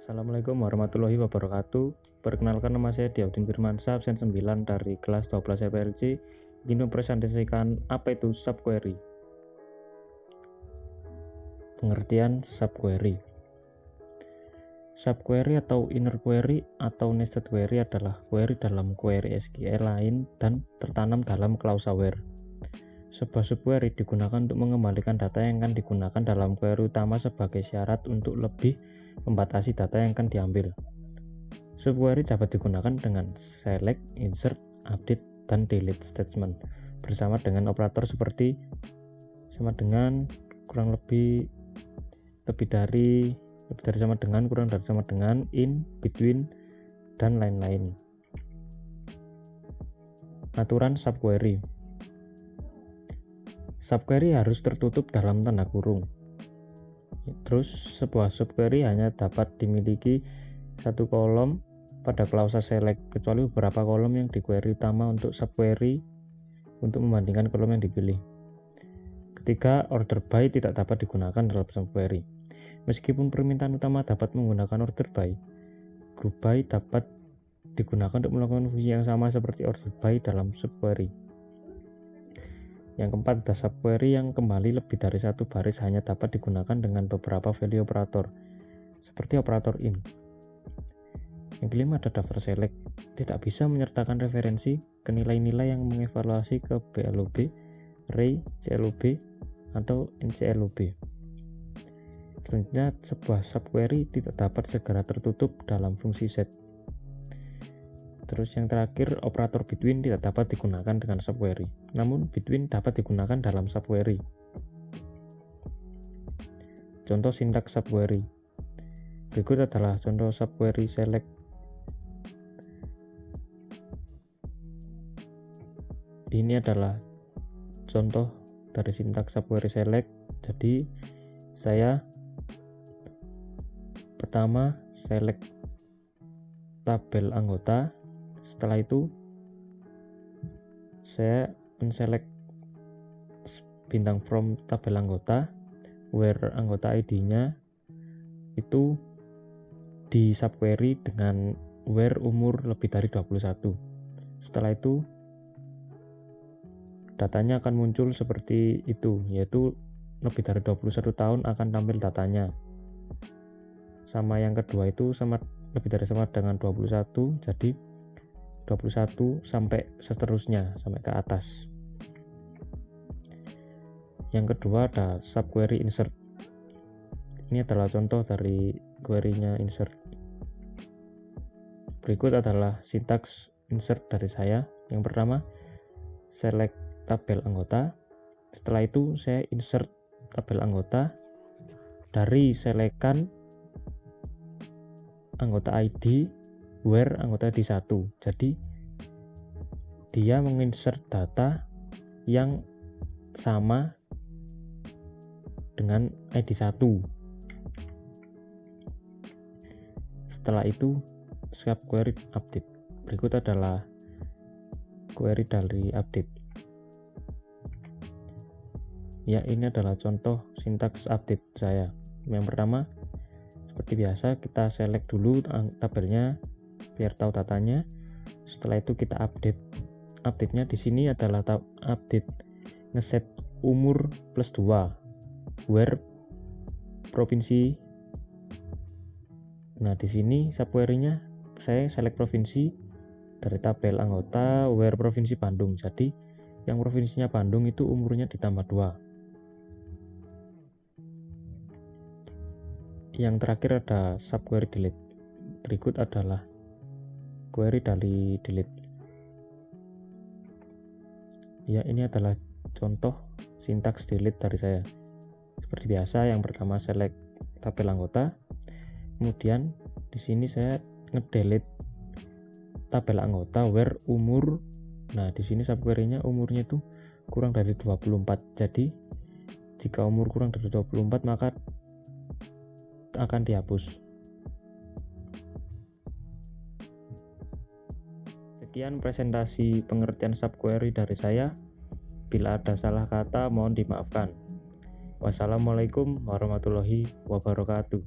Assalamualaikum warahmatullahi wabarakatuh. Perkenalkan, nama saya Diaudin Firmansyah, absen 9 dari kelas 12 FPLC. Ingin mempresentasikan apa itu subquery. Pengertian subquery. Subquery atau inner query atau nested query adalah query dalam query SQL lain dan tertanam dalam klausa where. Sebuah subquery digunakan untuk mengembalikan data yang akan digunakan dalam query utama sebagai syarat untuk lebih membatasi data yang akan diambil. Subquery dapat digunakan dengan select, insert, update, dan delete statement bersama dengan operator seperti sama dengan, kurang lebih dari, sama dengan, kurang dari, sama dengan, in, between, dan lain-lain. Aturan subquery. Subquery harus tertutup dalam tanda kurung. Terus sebuah subquery hanya dapat dimiliki satu kolom pada klausa select, kecuali beberapa kolom yang di query utama untuk subquery untuk membandingkan kolom yang dipilih. Ketiga, order by tidak dapat digunakan dalam subquery. Meskipun permintaan utama dapat menggunakan order by, group by dapat digunakan untuk melakukan fungsi yang sama seperti order by dalam subquery. Yang keempat, ada subquery yang kembali lebih dari satu baris hanya dapat digunakan dengan beberapa value operator, seperti operator in. Yang kelima, ada daftar select, tidak bisa menyertakan referensi ke nilai-nilai yang mengevaluasi ke BLOB, array, CLOB, atau NCLOB. Selanjutnya, sebuah subquery tidak dapat segera tertutup dalam fungsi set. Terus yang terakhir, operator between tidak dapat digunakan dengan subquery. Namun between dapat digunakan dalam subquery. Contoh sintaks subquery. Berikut adalah contoh subquery select. Ini adalah contoh dari sintaks subquery select. Jadi saya pertama select tabel anggota. Setelah itu saya menselect bintang from tabel anggota, where anggota ID-nya itu di subquery dengan where umur lebih dari 21. Setelah itu datanya akan muncul seperti itu, yaitu lebih dari 21 tahun akan tampil datanya. Sama yang kedua itu sama lebih dari sama dengan 21, jadi 21 sampai seterusnya sampai ke atas. Yang kedua ada subquery insert. Ini adalah contoh dari query-nya insert. Berikut adalah sintaks insert dari saya. Yang pertama, select tabel anggota. Setelah itu saya insert tabel anggota dari selekan anggota ID where anggota ID 1. Jadi dia menginsert data yang sama dengan ID 1. Setelah itu subquery update. Berikut adalah query dari update. Ya, ini adalah contoh sintaks update saya. Yang pertama, seperti biasa kita select dulu tabelnya biar tahu datanya. Setelah itu kita update. Update-nya di sini adalah update ngeset umur plus 2 where provinsi. Nah, di sini subquery-nya saya select provinsi dari tabel anggota where provinsi Bandung. Jadi yang provinsinya Bandung itu umurnya ditambah 2. Yang terakhir ada subquery delete. Berikut adalah query dari delete. Ya, ini adalah contoh sintaks delete dari saya. Seperti biasa, yang pertama select tabel anggota. Kemudian di sini saya ngedelete tabel anggota where umur. Nah, di sini subquery-nya umurnya itu kurang dari 24. Jadi jika umur kurang dari 24 maka akan dihapus. Sekian presentasi pengertian subquery dari saya. Bila ada salah kata mohon dimaafkan. Wassalamualaikum warahmatullahi wabarakatuh.